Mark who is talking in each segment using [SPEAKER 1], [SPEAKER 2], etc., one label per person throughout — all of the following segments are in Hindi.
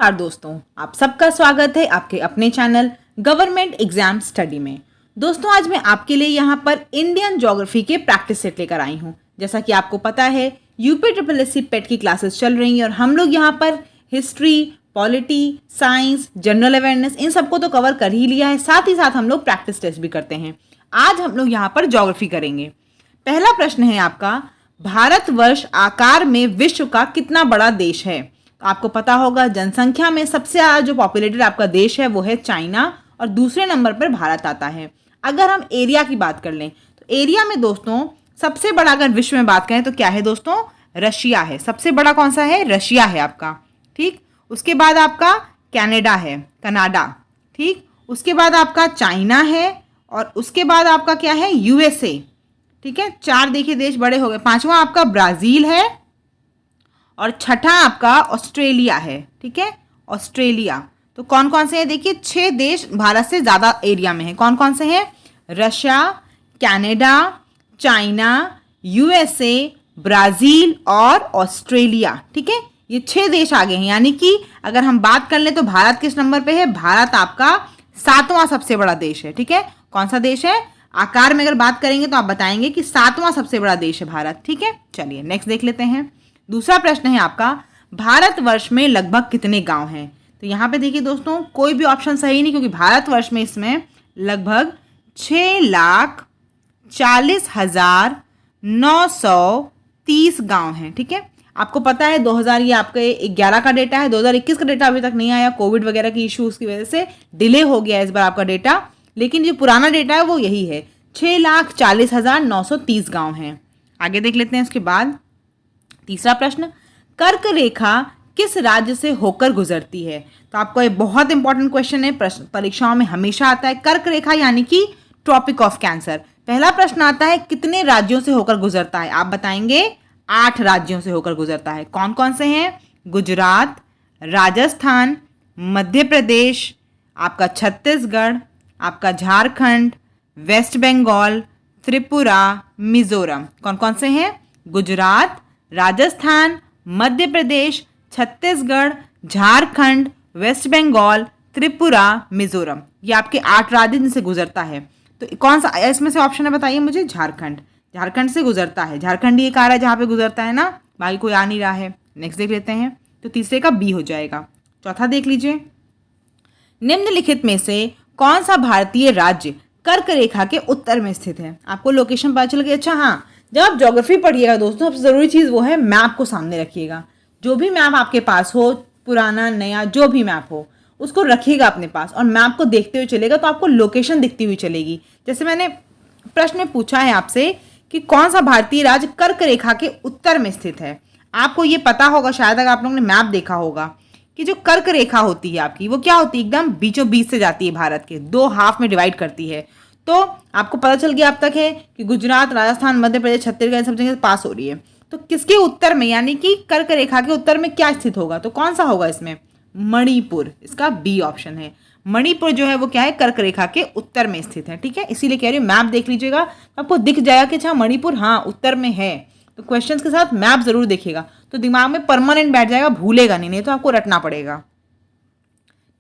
[SPEAKER 1] नमस्कार दोस्तों, आप सबका स्वागत है आपके अपने चैनल गवर्नमेंट एग्जाम स्टडी में। दोस्तों, आज मैं आपके लिए यहाँ पर इंडियन ज्योग्राफी के प्रैक्टिस सेट लेकर आई हूँ। जैसा कि आपको पता है, यूपी ट्रिपल एस सी पेट की क्लासेस चल रही हैं और हम लोग यहाँ पर history, polity, science, general awareness in सबको तो कवर कर ही लिया है। साथ ही साथ हम लोग प्रैक्टिस टेस्ट भी करते हैं। आज हम लोग यहाँ पर ज्योग्राफी करेंगे। पहला प्रश्न है आपका, भारतवर्ष आकार में विश्व का कितना बड़ा देश है? आपको पता होगा, जनसंख्या में सबसे ज़्यादा जो पॉपुलेटेड आपका देश है वो है चाइना और दूसरे नंबर पर भारत आता है। अगर हम एरिया की बात कर लें तो एरिया में दोस्तों सबसे बड़ा अगर विश्व में बात करें तो क्या है दोस्तों? रशिया है। सबसे बड़ा कौन सा है? रशिया है आपका। ठीक, उसके बाद आपका कनाडा है, कनाडा। ठीक, उसके बाद आपका चाइना है और उसके बाद आपका क्या है? यूएसए। ठीक है, चार देखिए देश बड़े हो गए। पांचवा आपका ब्राज़ील है और छठा आपका ऑस्ट्रेलिया है। ठीक है, ऑस्ट्रेलिया। तो कौन कौन से हैं? देखिए 6 देश भारत से ज़्यादा एरिया में हैं। कौन कौन से हैं? Russia, Canada, China, USA, Brazil और ऑस्ट्रेलिया। ठीक है, ये 6 देश आगे हैं। यानी कि अगर हम बात कर लें तो भारत किस नंबर पे है? भारत आपका 7वां सबसे बड़ा देश है। ठीक है, कौन सा देश है? आकार में अगर बात करेंगे तो आप बताएंगे कि 7वां सबसे बड़ा देश है भारत। ठीक है, चलिए नेक्स्ट देख लेते हैं। दूसरा प्रश्न है आपका, भारतवर्ष में लगभग कितने गांव हैं? तो यहाँ पे देखिए दोस्तों, कोई भी ऑप्शन सही नहीं, क्योंकि भारतवर्ष में इसमें लगभग 6,40,930 गांव हैं। ठीक है, आपको पता है 2000 ये आपके 11 का डेटा है, 2021 का डेटा अभी तक नहीं आया। कोविड वगैरह की इश्यूज की वजह से डिले हो गया इस बार आपका डेटा, लेकिन जो पुराना डेटा है वो यही है, 6,40,930 गांव हैं। आगे देख लेते हैं। उसके बाद तीसरा प्रश्न, कर्क रेखा किस राज्य से होकर गुजरती है? तो आपको ये बहुत इंपॉर्टेंट क्वेश्चन है, प्रश्न परीक्षाओं में हमेशा आता है। कर्क रेखा यानी कि ट्रॉपिक ऑफ कैंसर। पहला प्रश्न आता है, कितने राज्यों से होकर गुजरता है? आप बताएंगे 8 राज्यों से होकर गुजरता है। कौन कौन से हैं? गुजरात, राजस्थान, मध्य प्रदेश, आपका छत्तीसगढ़, आपका झारखंड, वेस्ट बंगाल, त्रिपुरा, मिजोरम। कौन कौन से हैं? गुजरात, राजस्थान, मध्य प्रदेश, छत्तीसगढ़, झारखंड, वेस्ट बंगाल, त्रिपुरा, मिजोरम। ये आपके 8 राज्य जिनसे गुजरता है। तो कौन सा इसमें से ऑप्शन है बताइए मुझे? झारखंड। झारखंड से गुजरता है। झारखंड ही एक आ रहा है जहाँ पे गुजरता है ना, बाकी कोई आ नहीं रहा है। नेक्स्ट देख लेते हैं। तो तीसरे का बी हो जाएगा। चौथा देख लीजिए, निम्नलिखित में से कौन सा भारतीय राज्य कर्क रेखा के उत्तर में स्थित है? आपको लोकेशन पता चल गई। अच्छा हाँ, जब आप ज्योग्राफी पढ़िएगा दोस्तों, सबसे ज़रूरी चीज़ वो है मैप को सामने रखिएगा। जो भी मैप आपके पास हो, पुराना नया जो भी मैप हो, उसको रखिएगा अपने पास और मैप को देखते हुए चलेगा तो आपको लोकेशन दिखती हुई चलेगी। जैसे मैंने प्रश्न में पूछा है आपसे कि कौन सा भारतीय राज्य कर्क रेखा के उत्तर में स्थित है, आपको ये पता होगा शायद अगर आप लोगों ने मैप देखा होगा कि जो कर्क रेखा होती है आपकी, वो क्या होती है? एकदम बीचों बीच से जाती है, भारत के 2 हाफ में डिवाइड करती है। तो आपको पता चल गया अब तक है कि गुजरात, राजस्थान, मध्य प्रदेश, छत्तीसगढ़ सब जगह पास हो रही है। तो किसके उत्तर में, यानी कि कर्क रेखा के उत्तर में क्या स्थित होगा? तो कौन सा होगा इसमें? मणिपुर। इसका बी ऑप्शन है। मणिपुर जो है वो क्या है? कर्क रेखा के उत्तर में स्थित है। ठीक है, इसीलिए कह रही हूँ मैप देख लीजिएगा, आपको दिख जाएगा कि अच्छा मणिपुर हाँ उत्तर में है। तो क्वेश्चंस के साथ मैप जरूर देखिएगा तो दिमाग में परमानेंट बैठ जाएगा, भूलेगा नहीं तो आपको रटना पड़ेगा।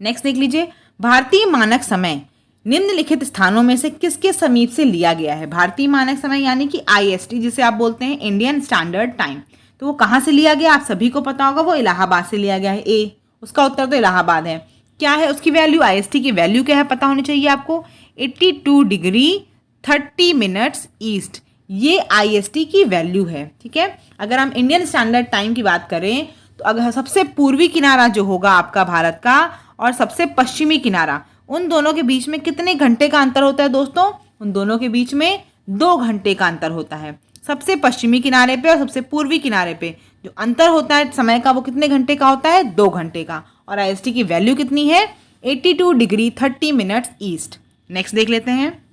[SPEAKER 1] नेक्स्ट देख लीजिए, भारतीय मानक समय निम्नलिखित स्थानों में से किसके समीप से लिया गया है? भारतीय मानक समय यानी कि IST जिसे आप बोलते हैं, इंडियन स्टैंडर्ड टाइम। तो वो कहाँ से लिया गया? आप सभी को पता होगा, वो इलाहाबाद से लिया गया है। ए, उसका उत्तर तो इलाहाबाद है। क्या है उसकी वैल्यू? IST की वैल्यू क्या है पता होनी चाहिए आपको, 82 डिग्री 30 मिनट्स ईस्ट। ये IST की वैल्यू है। ठीक है, अगर हम इंडियन स्टैंडर्ड टाइम की बात करें तो अगर सबसे पूर्वी किनारा जो होगा आपका भारत का और सबसे पश्चिमी किनारा, उन दोनों के बीच में कितने घंटे का अंतर होता है दोस्तों? उन दोनों के बीच में 2 घंटे का अंतर होता है। सबसे पश्चिमी किनारे पे और सबसे पूर्वी किनारे पे जो अंतर होता है समय का, वो कितने घंटे का होता है? 2 घंटे का। और IST की वैल्यू कितनी है? 82 डिग्री 30 मिनट्स ईस्ट। नेक्स्ट देख लेते हैं,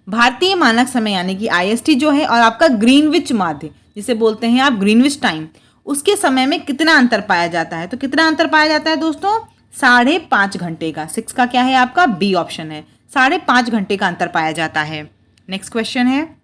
[SPEAKER 1] भारतीय मानक समय यानी कि IST जो है और आपका ग्रीनविच माध्य जिसे बोलते हैं आप ग्रीनविच टाइम, उसके समय में कितना अंतर पाया जाता है? तो कितना अंतर पाया जाता है दोस्तों? 5.5 घंटे का। 6 का क्या है आपका? बी ऑप्शन है। 5.5 घंटे का अंतर पाया जाता है। नेक्स्ट क्वेश्चन है,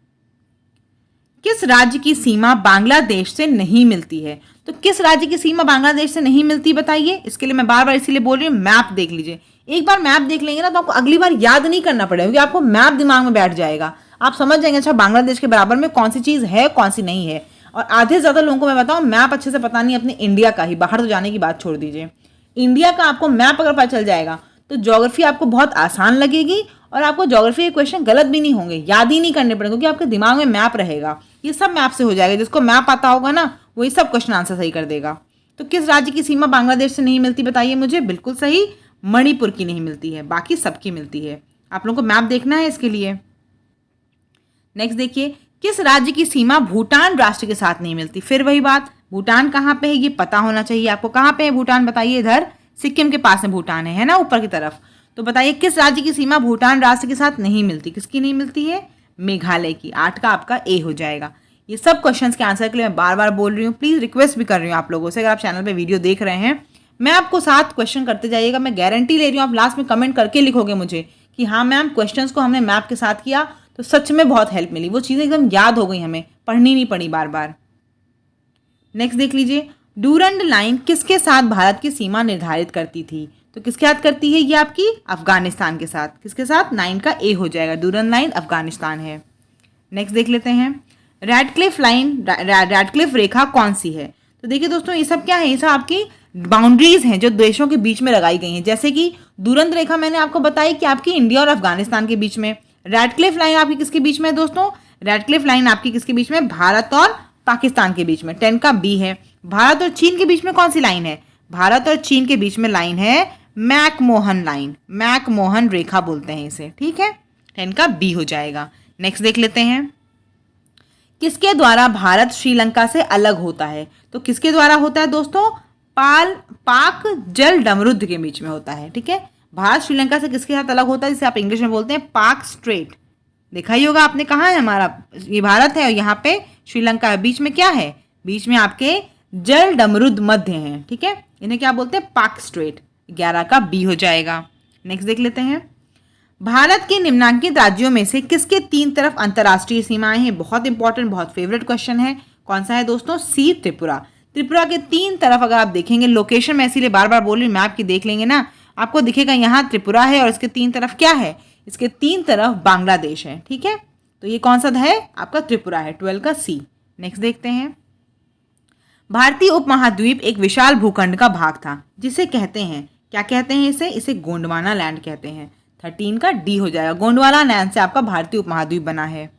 [SPEAKER 1] किस राज्य की सीमा बांग्लादेश से नहीं मिलती है? तो किस राज्य की सीमा बांग्लादेश से नहीं मिलती बताइए? इसके लिए मैं बार बार इसीलिए बोल रही हूँ, मैप देख लीजिए। एक बार मैप देख लेंगे ना तो आपको अगली बार याद नहीं करना पड़ेगा, क्योंकि आपको मैप दिमाग में बैठ जाएगा। आप समझ जाएंगे अच्छा बांग्लादेश के बराबर में कौन सी चीज है, कौन सी नहीं है। और आधे से ज्यादा लोगों को मैं बताऊं मैप अच्छे से पता नहीं अपने इंडिया का ही, बाहर तो जाने की बात छोड़ दीजिए। इंडिया का आपको मैप अगर पता चल जाएगा तो ज्योग्राफी आपको बहुत आसान लगेगी, और आपको ज्योग्राफी के क्वेश्चन गलत भी नहीं होंगे, याद ही नहीं करने पड़ेंगे, क्योंकि आपके दिमाग में मैप रहेगा। ये सब मैप से हो जाएगा, जिसको मैप आता होगा ना वही सब क्वेश्चन आंसर सही कर देगा। तो किस राज्य की सीमा बांग्लादेश से नहीं मिलती बताइए मुझे? बिल्कुल सही, मणिपुर की नहीं मिलती है, बाकी सबकी मिलती है। आप लोगों को मैप देखना है इसके लिए। नेक्स्ट देखिए, किस राज्य की सीमा भूटान राष्ट्र के साथ नहीं मिलती? फिर वही बात, भूटान कहाँ पे है ये पता होना चाहिए आपको। कहाँ पे है भूटान बताइए? इधर सिक्किम के पास में भूटान है ना, ऊपर की तरफ। तो बताइए किस राज्य की सीमा भूटान राष्ट्र के साथ नहीं मिलती? किसकी नहीं मिलती है? मेघालय की। 8 का आपका ए हो जाएगा। ये सब क्वेश्चंस के आंसर के लिए मैं बार बार बोल रही हूँ, प्लीज रिक्वेस्ट भी कर रही हूँ आप लोगों से, अगर आप चैनल पे वीडियो देख रहे हैं मैं आपको 7 क्वेश्चन करते जाइएगा, मैं गारंटी ले रही हूँ आप लास्ट में कमेंट करके लिखोगे मुझे कि हाँ मैम क्वेश्चंस को हमने मैप के साथ किया तो सच में बहुत हेल्प मिली, वो चीज़ें एकदम याद हो गई, हमें पढ़नी नहीं पड़ी बार बार। नेक्स्ट देख लीजिए, डूरंड लाइन किसके साथ भारत की सीमा निर्धारित करती थी? तो किसके साथ करती है ये आपकी? अफगानिस्तान के साथ। किसके साथ? 9 का ए हो जाएगा, डूरंड लाइन अफगानिस्तान है। नेक्स्ट देख लेते हैं, रैडक्लिफ लाइन, रैडक्लिफ रेखा कौन सी है? तो देखिए दोस्तों ये सब क्या है, ये सब आपकी बाउंड्रीज हैं जो देशों के बीच में लगाई गई हैं। जैसे कि डूरंड रेखा मैंने आपको बताई कि आपकी इंडिया और अफगानिस्तान के बीच में। रैडक्लिफ लाइन आपकी किसके बीच में है दोस्तों? रैडक्लिफ लाइन आपकी किसके बीच में? भारत और पाकिस्तान के बीच में। 10 का बी है। भारत और चीन के बीच में कौन सी लाइन है? भारत और चीन के बीच में लाइन है मैकमोहन लाइन, मैकमोहन रेखा बोलते हैं इसे, ठीक है। 10 का बी हो जाएगा। नेक्स्ट देख लेते हैं, किसके द्वारा भारत श्रीलंका से अलग होता है? तो किसके द्वारा होता है दोस्तों? पाक जल डमरुद्ध के बीच में होता है, ठीक है। भारत श्रीलंका से किसके साथ अलग होता है, जिसे आप इंग्लिश में बोलते हैं पाक स्ट्रेट। देखा ही होगा आपने, कहाँ है हमारा? ये भारत है और यहाँ पे श्रीलंका है, बीच में क्या है? बीच में आपके जल डमरुद्ध मध्य हैं, ठीक है। इन्हें क्या बोलते हैं? पाक स्ट्रेट। 11 का बी हो जाएगा। नेक्स्ट देख लेते हैं, भारत के निम्नांकित राज्यों में से किसके 3 तरफ अंतर्राष्ट्रीय सीमाएं हैं? बहुत इंपॉर्टेंट, बहुत फेवरेट क्वेश्चन है। कौन सा है दोस्तों? सी, त्रिपुरा। त्रिपुरा के 3 तरफ अगर आप देखेंगे, लोकेशन मैं इसीलिए बार बार बोल रही हूँ, मैप की देख लेंगे ना आपको दिखेगा यहाँ त्रिपुरा है और इसके 3 तरफ क्या है? इसके 3 तरफ बांग्लादेश है, ठीक है। तो ये कौन सा है? आपका त्रिपुरा है। 12 का सी। नेक्स्ट देखते हैं, भारतीय उपमहाद्वीप एक विशाल भूखंड का भाग था जिसे कहते हैं, क्या कहते हैं इसे? इसे गोंडवाना लैंड कहते हैं। 13 का डी हो जाएगा। गोंडवाना लैंड से आपका भारतीय उपमहाद्वीप बना है।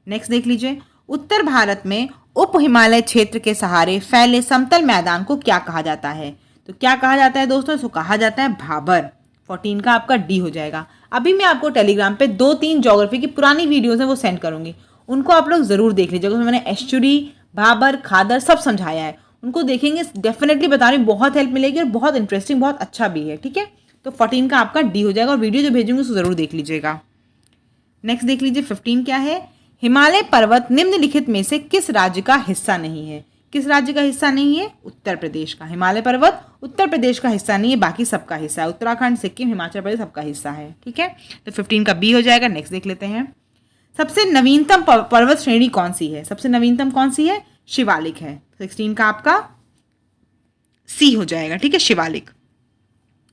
[SPEAKER 1] नेक्स्ट देख लीजिए, उत्तर भारत में उप हिमालय क्षेत्र के सहारे फैले समतल मैदान को क्या कहा जाता है? तो क्या कहा जाता है दोस्तों? इसको कहा जाता है भाबर। 14 का आपका डी हो जाएगा। अभी मैं आपको टेलीग्राम पे 2-3 ज्योग्राफी की पुरानी वीडियोस हैं वो सेंड करूंगी, उनको आप लोग जरूर देख लीजिएगा। उसमें मैंने एस्चुरी, भाबर, खादर सब समझाया है, उनको देखेंगे, डेफिनेटली बता रही हूँ बहुत हेल्प मिलेगी और बहुत इंटरेस्टिंग, बहुत अच्छा भी है, ठीक है। तो 14 का आपका डी हो जाएगा और वीडियो जो भेजूंगी उसको जरूर देख लीजिएगा। नेक्स्ट देख लीजिए, 15 क्या है? हिमालय पर्वत निम्नलिखित में से किस राज्य का हिस्सा नहीं है? किस राज्य का हिस्सा नहीं है? उत्तर प्रदेश का। हिमालय पर्वत उत्तर प्रदेश का हिस्सा नहीं है, बाकी सबका हिस्सा है। उत्तराखंड, सिक्किम, हिमाचल प्रदेश सबका हिस्सा है, ठीक है। तो 15 का बी हो जाएगा। नेक्स्ट देख लेते हैं, सबसे नवीनतम पर्वत श्रेणी कौन सी है? सबसे नवीनतम कौन सी है? शिवालिक है। 16 का आपका सी हो जाएगा, ठीक है, शिवालिक।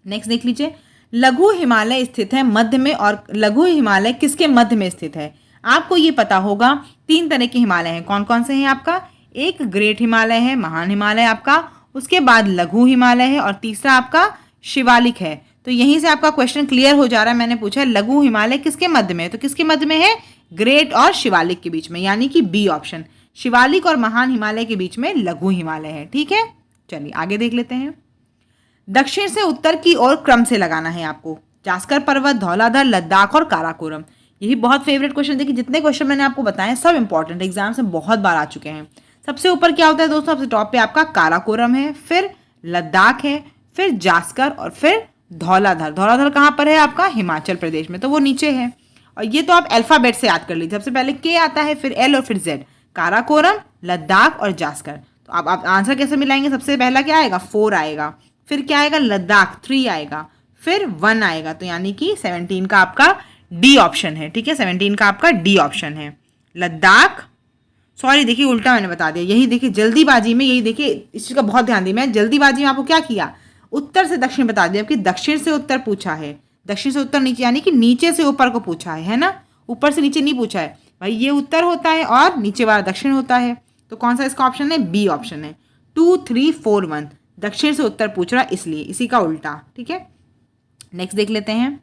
[SPEAKER 1] नेक्स्ट देख लीजिए, लघु हिमालय स्थित है मध्य में, और लघु हिमालय किसके मध्य में स्थित है? आपको ये पता होगा 3 तरह के हिमालय हैं। कौन कौन से हैं आपका? एक ग्रेट हिमालय है, महान हिमालय आपका, उसके बाद लघु हिमालय है और तीसरा आपका शिवालिक है। तो यहीं से आपका क्वेश्चन क्लियर हो जा रहा है। मैंने पूछा लघु हिमालय किसके मध्य में है, तो किसके मध्य में है? ग्रेट और शिवालिक के बीच में, यानी कि बी ऑप्शन। शिवालिक और महान हिमालय के बीच में लघु हिमालय है, ठीक है। चलिए आगे देख लेते हैं, दक्षिण से उत्तर की ओर क्रम से लगाना है आपको। जास्कर पर्वत, धौलाधर, लद्दाख और काराकोरम। यही बहुत फेवरेट क्वेश्चन। देखिए जितने क्वेश्चन मैंने आपको बताए सब इंपॉर्टेंट, एग्जाम से बहुत बार आ चुके हैं। सबसे ऊपर क्या होता है दोस्तों? सबसे टॉप पे आपका काराकोरम है, फिर लद्दाख है, फिर जास्कर और फिर धौलाधर। धौलाधर कहाँ पर है आपका? हिमाचल प्रदेश में, तो वो नीचे है। और ये तो आप अल्फाबेट से याद कर लीजिए, सबसे पहले के आता है, फिर एल और फिर जेड। काराकोरम, लद्दाख और जास्कर। तो आप आंसर कैसे मिलाएंगे? सबसे पहला क्या आएगा? 4 आएगा, फिर क्या आएगा? लद्दाख 3 आएगा, फिर 1 आएगा। तो यानी कि 17 का आपका डी ऑप्शन है, ठीक है। 17 का आपका डी ऑप्शन है। लद्दाख, सॉरी, देखिए उल्टा मैंने बता दिया। यही देखिए जल्दीबाजी में, यही देखिए इस चीज़ का बहुत ध्यान दी, मैं जल्दीबाजी में आपको क्या किया, उत्तर से दक्षिण बता दिया, कि दक्षिण से उत्तर पूछा है, दक्षिण से उत्तर नीचे, यानी कि नीचे से ऊपर को पूछा है ना, ऊपर से नीचे नहीं पूछा है भाई। ये उत्तर होता है और नीचे वाला दक्षिण होता है, तो कौन सा इसका ऑप्शन है, बी ऑप्शन है। 2 3 4 1, दक्षिण से उत्तर पूछ रहा है इसलिए, इसी का उल्टा। ठीक है, नेक्स्ट देख लेते हैं।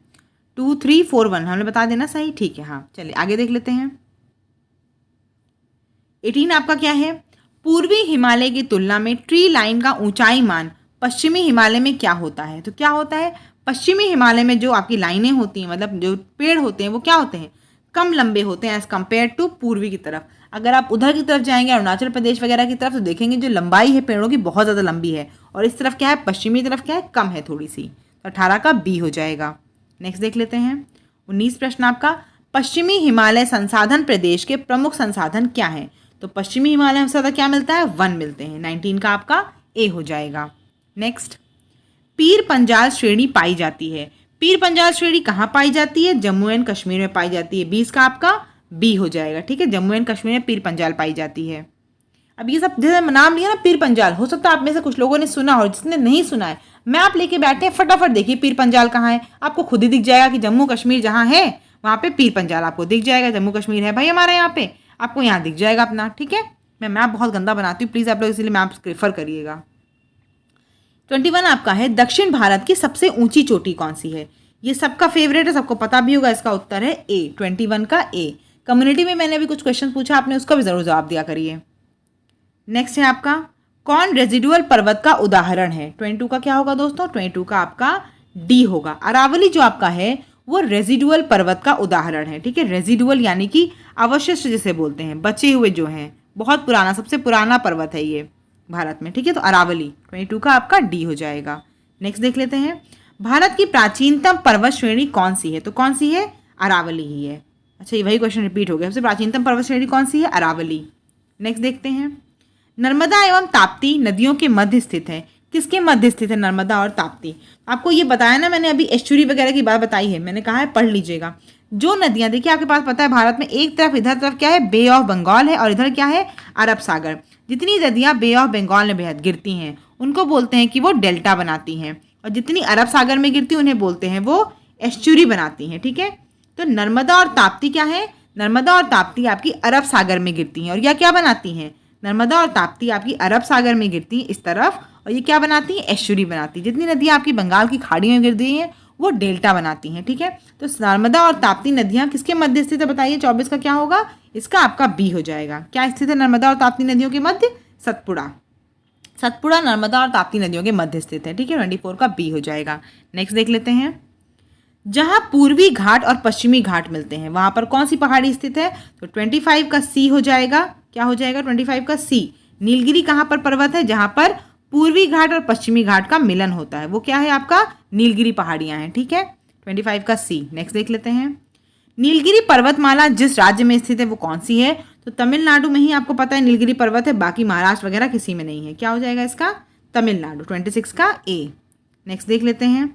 [SPEAKER 1] 2 3 4 1 हमने बता देना सही, ठीक है। हाँ चलिए आगे देख लेते हैं। 18 आपका क्या है, पूर्वी हिमालय की तुलना में ट्री लाइन का ऊंचाई मान पश्चिमी हिमालय में क्या होता है। तो क्या होता है, पश्चिमी हिमालय में जो आपकी लाइनें होती हैं, मतलब जो पेड़ होते हैं, वो क्या होते हैं, कम लंबे होते हैं एज कम्पेयर टू पूर्वी की तरफ। अगर आप उधर की तरफ जाएंगे, अरुणाचल प्रदेश वगैरह की तरफ, तो देखेंगे जो लंबाई है पेड़ों की बहुत ज़्यादा लंबी है, और इस तरफ क्या है, पश्चिमी तरफ क्या है, कम है थोड़ी सी। तो 18 का बी हो जाएगा। नेक्स्ट देख लेते हैं। 19 प्रश्न आपका, पश्चिमी हिमालय संसाधन प्रदेश के प्रमुख संसाधन क्या हैं। तो पश्चिमी हिमालय में ज़्यादा क्या मिलता है, वन मिलते हैं। 19 का आपका ए हो जाएगा। नेक्स्ट, पीर पंजाल श्रेणी पाई जाती है। पीर पंजाल श्रेणी कहाँ पाई जाती है, जम्मू एंड कश्मीर में पाई जाती है। 20 का आपका बी हो जाएगा। ठीक है, जम्मू एंड कश्मीर में पीर पंजाल पाई जाती है। अब ये सब जैसे नाम लिया ना पीर पंजाल, हो सकता है आप में से कुछ लोगों ने सुना हो, जिसने नहीं सुना है मैं आप लेके बैठे हैं, फटाफट देखिए पीर पंजाल कहाँ है, आपको खुद ही दिख जाएगा कि जम्मू कश्मीर जहाँ है वहाँ पे पीर पंजाल आपको दिख जाएगा। जम्मू कश्मीर है भाई हमारे यहाँ पे, आपको यहाँ दिख जाएगा अपना। ठीक है, मैं मैप बहुत गंदा बनाती हूँ, प्लीज़ आप लोग इसीलिए मैप प्रेफर करिएगा। 21 आपका है, दक्षिण भारत की सबसे ऊंची चोटी कौन सी है। ये सबका फेवरेट है, सबको पता भी होगा, इसका उत्तर है ए। 21 का ए। कम्युनिटी में मैंने अभी कुछ क्वेश्चन पूछा, आपने उसका भी जरूर जवाब दिया करिए। नेक्स्ट है आपका, कौन रेजिडुअल पर्वत का उदाहरण है। 22 का क्या होगा दोस्तों, 22 का आपका डी होगा। अरावली जो आपका है वो रेजिडुअल पर्वत का उदाहरण है। ठीक है, रेजिडुअल यानी कि अवशिष्ट जिसे बोलते हैं, बचे हुए जो हैं, बहुत पुराना, सबसे पुराना पर्वत है ये भारत में। ठीक है, तो अरावली 22 का आपका डी हो जाएगा। नेक्स्ट देख लेते हैं, भारत की प्राचीनतम पर्वत श्रेणी कौन सी है। तो कौन सी है, अरावली ही है। अच्छा, ये वही क्वेश्चन रिपीट हो गया, सबसे प्राचीनतम पर्वत श्रेणी कौन सी है, अरावली। नेक्स्ट देखते हैं, नर्मदा एवं ताप्ती नदियों के मध्य स्थित है। किसके मध्य स्थित है नर्मदा और ताप्ती। आपको ये बताया ना मैंने, अभी एस्चुरी वगैरह की बात बताई है, मैंने कहा है पढ़ लीजिएगा। जो नदियां देखिए आपके पास पता है भारत में, एक तरफ इधर तरफ क्या है, बे ऑफ बंगाल है, और इधर क्या है, अरब सागर। जितनी नदियां बे ऑफ बंगाल में बेहद गिरती हैं उनको बोलते हैं कि वो डेल्टा बनाती हैं, और जितनी अरब सागर में गिरती हैं उन्हें बोलते हैं वो एस्चुरी बनाती हैं। ठीक है, तो नर्मदा और ताप्ती क्या है, नर्मदा और ताप्ती आपकी अरब सागर में गिरती हैं, और यह क्या बनाती हैं, नर्मदा और ताप्ती आपकी अरब सागर में गिरती हैं इस तरफ, और ये क्या बनाती हैं, एस्चुरी बनाती है। जितनी नदियाँ आपकी बंगाल की खाड़ी में गिर रही हैं वो डेल्टा बनाती हैं। ठीक है, तो नर्मदा और ताप्ती नदियाँ किसके मध्य स्थित है बताइए। 24 का क्या होगा, इसका आपका बी हो जाएगा। क्या स्थित है नर्मदा और ताप्ती नदियों के मध्य, सतपुड़ा। सतपुड़ा नर्मदा और ताप्ती नदियों के मध्य स्थित है। ठीक है, 24 का बी हो जाएगा। नेक्स्ट देख लेते हैं, जहां पूर्वी घाट और पश्चिमी घाट मिलते हैं वहां पर कौन सी पहाड़ी स्थित है। तो 25 का सी हो जाएगा। क्या हो जाएगा, 25 का सी। नीलगिरी कहाँ पर पर्वत है, जहां पर पूर्वी घाट और पश्चिमी घाट का मिलन होता है, वो क्या है आपका, नीलगिरी पहाड़ियां हैं। ठीक है, 25 का सी। नेक्स्ट देख लेते हैं, नीलगिरी पर्वतमाला जिस राज्य में स्थित है वो कौन सी है। तो तमिलनाडु में ही आपको पता है नीलगिरी पर्वत है, बाकी महाराष्ट्र वगैरह किसी में नहीं है। क्या हो जाएगा इसका, तमिलनाडु। 26 का ए। नेक्स्ट देख लेते हैं,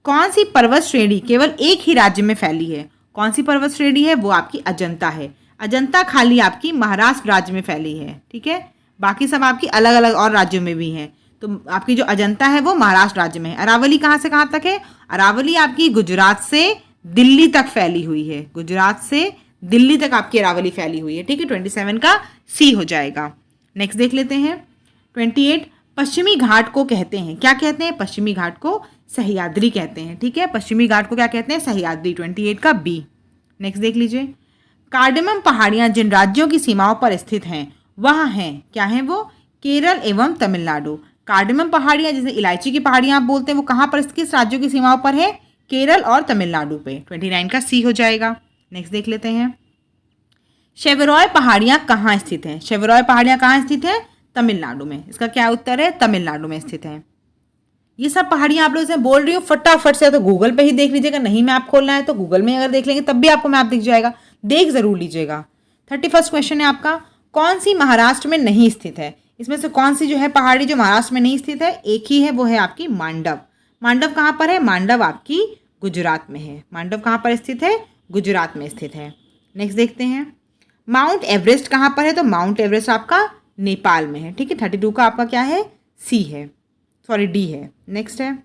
[SPEAKER 1] कौन सी पर्वत श्रेणी केवल एक ही राज्य में फैली है। कौन सी पर्वत श्रेणी है, वो आपकी अजंता है। अजंता खाली आपकी महाराष्ट्र राज्य में फैली है। ठीक है, बाकी सब आपकी अलग अलग और राज्यों में भी हैं। तो आपकी जो अजंता है वो महाराष्ट्र राज्य में है। अरावली कहाँ से कहाँ तक है, अरावली आपकी गुजरात से दिल्ली तक फैली हुई है। गुजरात से दिल्ली तक आपकी अरावली फैली हुई है। ठीक है, 27 का सी हो जाएगा। नेक्स्ट देख लेते हैं, 28 पश्चिमी घाट को कहते हैं, क्या कहते हैं, पश्चिमी घाट को सह्याद्री कहते हैं। ठीक है, पश्चिमी घाट को क्या कहते हैं, सह्याद्री। 28 का बी। नेक्स्ट देख लीजिए, कार्डमम पहाड़ियां जिन राज्यों की सीमाओं पर स्थित हैं वह हैं, क्या हैं वो, केरल एवं तमिलनाडु। कार्डमम पहाड़ियां जैसे इलायची की पहाड़ियां आप बोलते हैं, वो कहाँ पर, किस राज्यों की सीमाओं पर है, केरल और तमिलनाडु पे। 29 का सी हो जाएगा। नेक्स्ट देख लेते हैं, शेवरॉय पहाड़ियां कहाँ स्थित हैं। शेवरॉय पहाड़ियां कहाँ स्थित है, तमिलनाडु में। इसका क्या उत्तर है, तमिलनाडु में स्थित है। ये सब पहाड़ियां आप लोग से बोल रही हूँ, फटाफट से तो गूगल पे ही देख लीजिएगा, नहीं मैप खोलना है तो गूगल में अगर देख लेंगे तब भी आपको मैप दिख जाएगा, देख जरूर लीजिएगा। 31 क्वेश्चन है आपका, कौन सी महाराष्ट्र में नहीं स्थित है। इसमें से कौन सी जो है पहाड़ी जो महाराष्ट्र में नहीं स्थित है, एक ही है, वो है आपकी मांडव। मांडव कहाँ पर है, मांडव आपकी गुजरात में है। मांडव कहाँ पर स्थित है, गुजरात में स्थित है। नेक्स्ट देखते हैं, माउंट एवरेस्ट कहाँ पर है? तो माउंट एवरेस्ट आपका नेपाल में है। ठीक है, 32 का आपका क्या है? सी है, सॉरी डी है। नेक्स्ट है,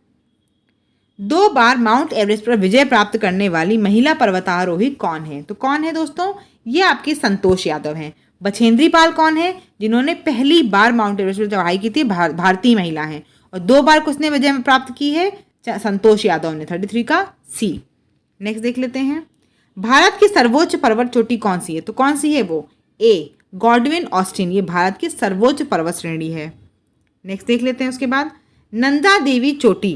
[SPEAKER 1] 2 बार माउंट एवरेस्ट पर विजय प्राप्त करने वाली महिला पर्वतारोही कौन है? तो कौन है दोस्तों? ये आपके संतोष यादव हैं। बछेंद्री पाल कौन है? जिन्होंने पहली बार माउंट एवरेस्ट पर चढ़ाई की थी, भारतीय महिला हैं। और 2 बार किसने विजय प्राप्त की है? संतोष यादव ने, 33 का सी। नेक्स्ट देख लेते हैं, भारत की सर्वोच्च पर्वत चोटी कौन सी है? तो कौन सी है वो? ए गॉडविन ऑस्टिन, ये भारत की सर्वोच्च पर्वत श्रेणी है। नेक्स्ट देख लेते हैं उसके बाद, नंदा देवी चोटी।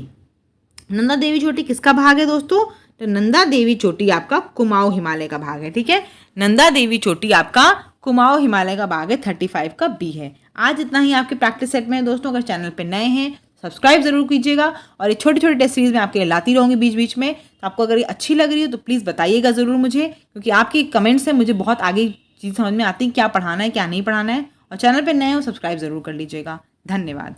[SPEAKER 1] नंदा देवी चोटी किसका भाग है दोस्तों? तो नंदा देवी चोटी आपका कुमाऊं हिमालय का भाग है। ठीक है, नंदा देवी चोटी आपका कुमाऊं हिमालय का भाग है, 35 का बी है। आज इतना ही आपके प्रैक्टिस सेट में है दोस्तों। अगर चैनल पे नए हैं सब्सक्राइब जरूर कीजिएगा, और ये छोटी छोटी टेस्ट सीरीज में आपके लिए लाती रहूँगी बीच बीच में। तो आपको अगर ये अच्छी लग रही हो तो प्लीज़ बताइएगा ज़रूर मुझे, क्योंकि आपके कमेंट से मुझे बहुत आगे चीज़ समझ में आती है, क्या पढ़ाना है क्या नहीं पढ़ाना है। और चैनल पे नए हो सब्सक्राइब ज़रूर कर लीजिएगा। धन्यवाद।